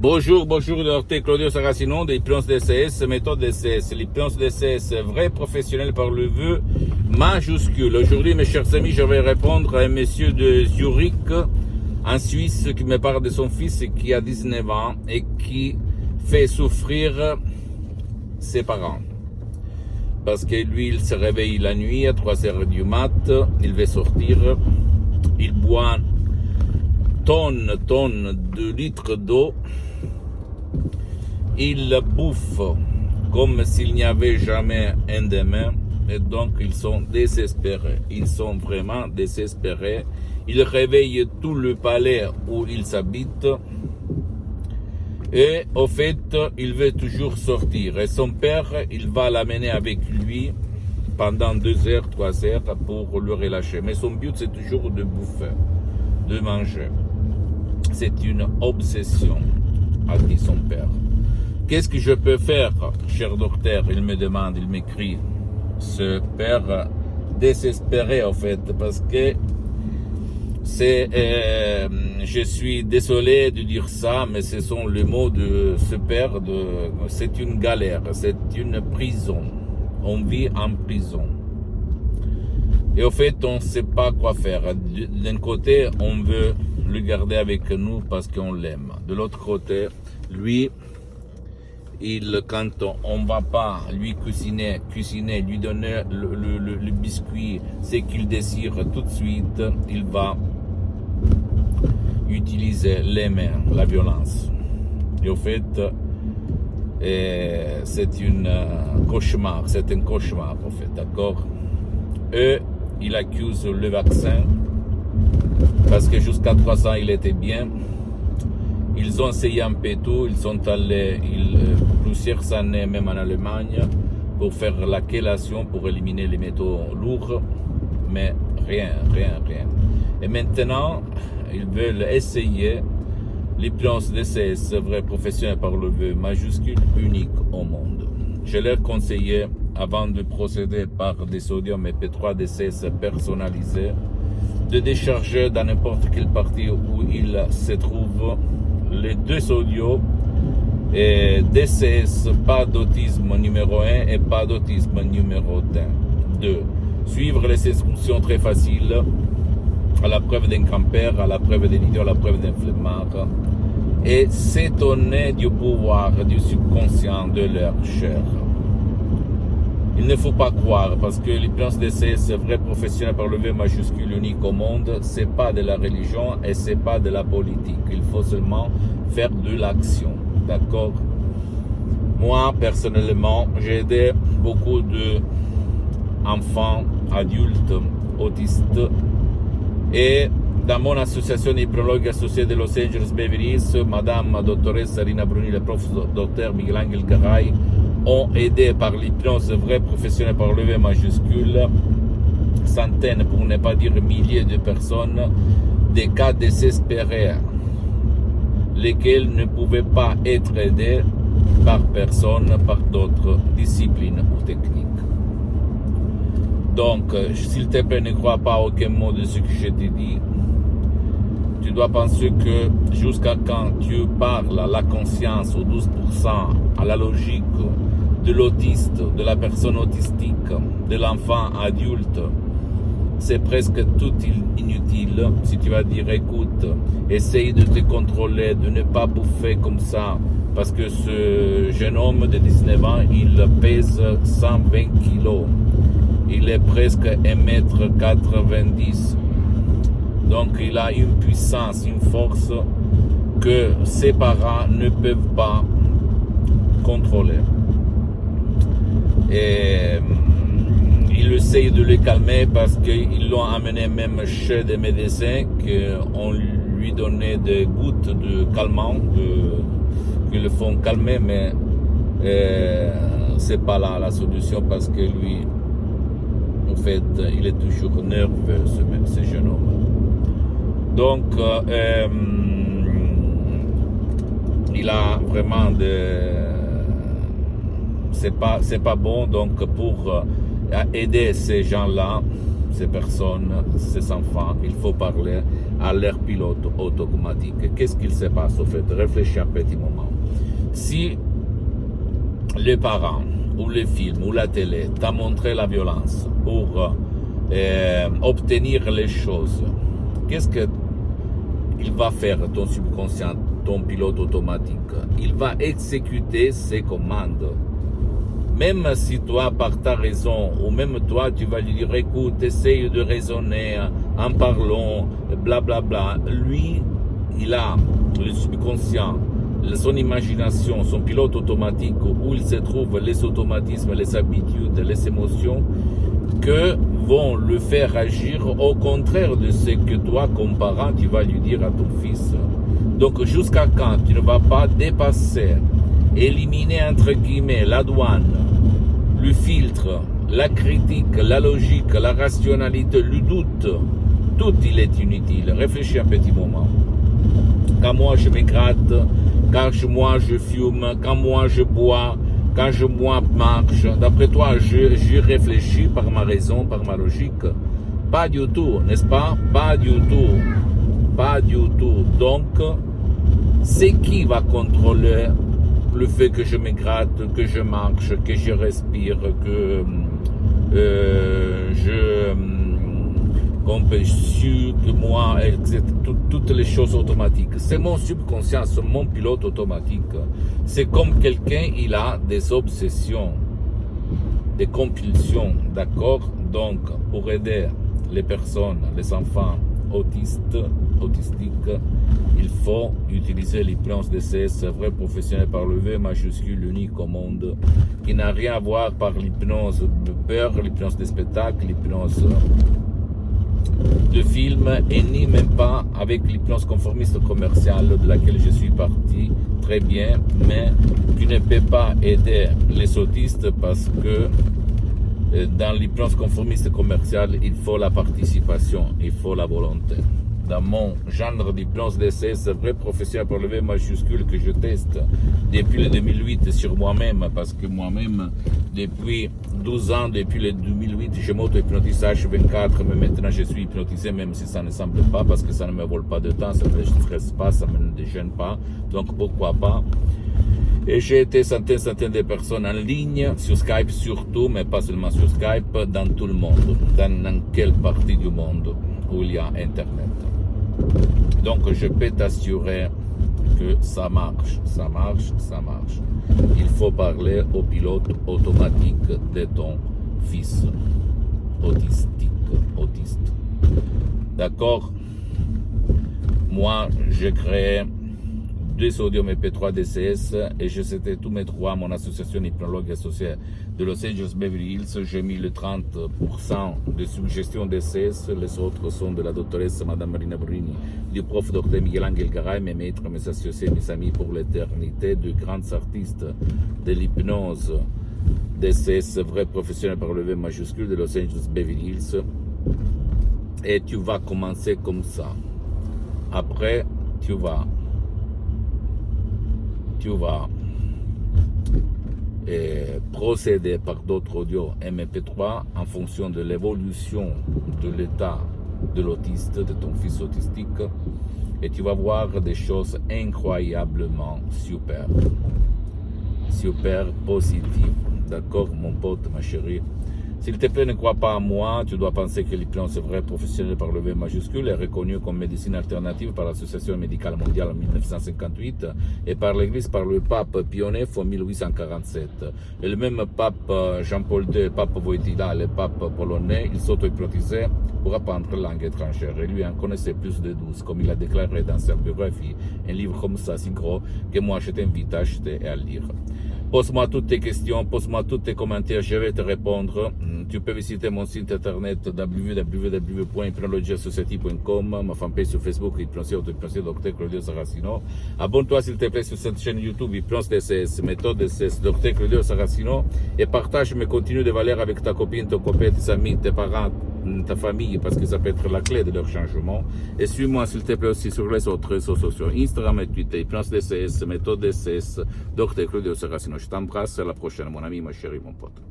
Bonjour, docteur Claudio Saracino de l'hypnose DCS, méthode DCS. L'hypnose DCS, vrai professionnel par le vœu majuscule. Aujourd'hui, mes chers amis, je vais répondre à un monsieur de Zurich, en Suisse, qui me parle de son fils qui a 19 ans et qui fait souffrir ses parents. Parce que lui, il se réveille la nuit à 3 heures du mat, il veut sortir, il boit tonnes de litres d'eau, il bouffe comme s'il n'y avait jamais un demain, et donc ils sont désespérés, ils sont vraiment désespérés. Ils réveillent tout le palais où ils habitent, et au fait, il veut toujours sortir, et son père, il va l'amener avec lui pendant 2 heures, 3 heures pour le relâcher, mais son but c'est toujours de bouffer, de manger. C'est une obsession, a dit son père. Qu'est-ce que je peux faire, cher docteur? Il me demande, il m'écrit. Ce père désespéré, en fait, parce que je suis désolé de dire ça, mais ce sont les mots de ce père. C'est une galère, c'est une prison. On vit en prison. Et au fait, on ne sait pas quoi faire. D'un côté, on veut le garder avec nous parce qu'on l'aime. De l'autre côté, lui, quand on ne va pas lui cuisiner, lui donner le biscuit, ce qu'il désire tout de suite, il va utiliser les mains, la violence. Et au fait, c'est un cauchemar, en fait, d'accord? Eux, il accuse le vaccin parce que jusqu'à 3 ans il était bien. Ils ont essayé un peu tout, ils sont allés plusieurs années même en Allemagne pour faire la chélation, pour éliminer les métaux lourds, mais rien. Et maintenant, ils veulent essayer l'hypnose DCS, vrai professionnel par le vœu majuscule, unique au monde. Je leur conseillais, avant de procéder par des sodium et P3 DCS personnalisés, de décharger dans n'importe quelle partie où il se trouve les 2 audios et DCS, pas d'autisme numéro 1 et pas d'autisme numéro 2. Suivre les instructions très faciles, à la preuve d'un campeur, à la preuve d'un idiot, à la preuve d'un flemmard, et s'étonner du pouvoir du subconscient de leur chair. Il ne faut pas croire, parce que l'hypnose DCS, vrai professionnel par le V majuscule unique au monde, c'est pas de la religion et c'est pas de la politique. Il faut seulement faire de l'action, d'accord? Moi, personnellement, j'ai aidé beaucoup d'enfants, adultes, autistes, et dans mon association hypnologue associée de Los Angeles Beverly Hills, Madame Dottoressa Rina Bruni, le prof. Dr. Miguel Angel Garay, ont aidé par l'hypnose vrai professionnel par le V majuscule, centaines, pour ne pas dire milliers de personnes, des cas désespérés, lesquels ne pouvaient pas être aidés par personne, par d'autres disciplines ou techniques. Donc, s'il te plaît, ne crois pas à aucun mot de ce que je te dis. Tu dois penser que jusqu'à quand tu parles à la conscience, au 12%, à la logique de l'autiste, de la personne autistique, de l'enfant adulte, c'est presque tout inutile. Si tu vas dire, écoute, essaye de te contrôler, de ne pas bouffer comme ça, parce que ce jeune homme de 19 ans, il pèse 120 kilos. Il est presque 1m90. Donc il a une puissance, une force que ses parents ne peuvent pas contrôler. Et il essaye de le calmer parce qu'ils l'ont amené même chez des médecins qu'on lui donnait des gouttes de calmant qui le font calmer, mais c'est pas là la solution parce que lui, en fait, il est toujours nerveux, ce jeune homme. Donc, il a vraiment c'est pas bon. Donc, pour aider ces gens-là, ces personnes, ces enfants, il faut parler à leur pilote automatique. Qu'est-ce qu'il se passe au fait? Réfléchis un petit moment. Si les parents ou les films ou la télé t'a montré la violence pour obtenir les choses, qu'est-ce que il va faire ton subconscient, ton pilote automatique? Il va exécuter ses commandes. Même si toi, par ta raison, ou même toi, tu vas lui dire, écoute, essaye de raisonner en parlant, blablabla. Lui, il a le subconscient, son imagination, son pilote automatique, où il se trouve les automatismes, les habitudes, les émotions, que vont le faire agir au contraire de ce que toi, comme parent, tu vas lui dire à ton fils. Donc, jusqu'à quand tu ne vas pas dépasser, éliminer, entre guillemets, la douane, le filtre, la critique, la logique, la rationalité, le doute, tout il est inutile. Réfléchis un petit moment. Quand moi je me gratte, quand moi je fume, quand moi je bois, quand moi marche, d'après toi, je réfléchis par ma raison, par ma logique? Pas du tout, n'est-ce pas? Pas du tout. Pas du tout. Donc, c'est qui va contrôler le fait que je me gratte, que je marche, que je respire, que que moi, etc. Toutes les choses automatiques. C'est mon subconscient, c'est mon pilote automatique. C'est comme quelqu'un, il a des obsessions, des compulsions, d'accord? Donc, pour aider les personnes, les enfants autistiques, il faut utiliser l'hypnose DCS, vrai professionnel par le V majuscule, unique au monde, qui n'a rien à voir par l'hypnose de peur, l'hypnose de spectacle, l'hypnose de film, et ni même pas avec l'hypnose conformiste commerciale de laquelle je suis parti, très bien, mais qui ne peut pas aider les autistes parce que dans l'hypnose conformiste commerciale, il faut la participation, il faut la volonté. Dans mon genre d'hypnose DCS, vrai professionnel par le V majuscule que je teste depuis le 2008 sur moi-même, parce que moi-même, depuis 12 ans, depuis le 2008, je m'auto-hypnotise H24, mais maintenant je suis hypnotisé, même si ça ne semble pas, parce que ça ne me vole pas de temps, ça ne me stresse pas, ça ne me gêne pas, donc pourquoi pas. Et j'ai été centaines de personnes en ligne, sur Skype surtout, mais pas seulement sur Skype, dans tout le monde, dans quelle partie du monde où il y a Internet. Donc je peux t'assurer que ça marche, ça marche, ça marche. Il faut parler au pilote automatique de ton fils autiste. D'accord? Moi, j'ai créé 2 audios MP3 DCS et je citais tous mes 3, mon association hypnologue associée de Los Angeles Beverly Hills. J'ai mis le 30% de suggestions DCS, les autres sont de la doctoresse Madame Marina Brini, du prof Dr Miguel Angel Garay, mes maîtres, mes associés, mes amis pour l'éternité, de grands artistes de l'hypnose DCS, vrai professionnel par le V majuscule de Los Angeles Beverly Hills. Et tu vas commencer comme ça. Après, tu vas procéder par d'autres audios MP3 en fonction de l'évolution de l'état de l'autiste, de ton fils autistique, et tu vas voir des choses incroyablement super positives. D'accord, mon pote, ma chérie? S'il te plaît, ne crois pas à moi, tu dois penser que l'hypnose est vrai professionnel par le V majuscule, est reconnue comme médecine alternative par l'Association médicale mondiale en 1958 et par l'Église, par le pape Pie IX en 1847. Et le même pape Jean-Paul II, pape Wojtyla, le pape polonais, il s'auto-hypnotisait pour apprendre la langue étrangère. Et lui en connaissait plus de 12, comme il a déclaré dans sa biographie, un livre comme ça, si gros, que moi je t'invite à acheter et à lire. Pose-moi toutes tes questions, pose-moi tous tes commentaires, je vais te répondre. Tu peux visiter mon site internet www.hypnologieassociative.com, ma fanpage sur Facebook, Hypnose Dr Claudio Saracino. Abonne-toi s'il te plaît sur cette chaîne YouTube, Hypnose DCS, méthode DCS, Dr Claudio Saracino, et partage mes contenus de valeur avec ta copine, ton copain, tes amis, tes parents, ta famille, parce que ça peut être la clé de leur changement. Et suis-moi s'il te plaît aussi sur les autres réseaux sociaux, Instagram et Twitter, Hypnose DCS, méthode DCS, Dr Claudio Saracino. Je t'embrasse, à la prochaine, mon ami, ma chérie, mon pote.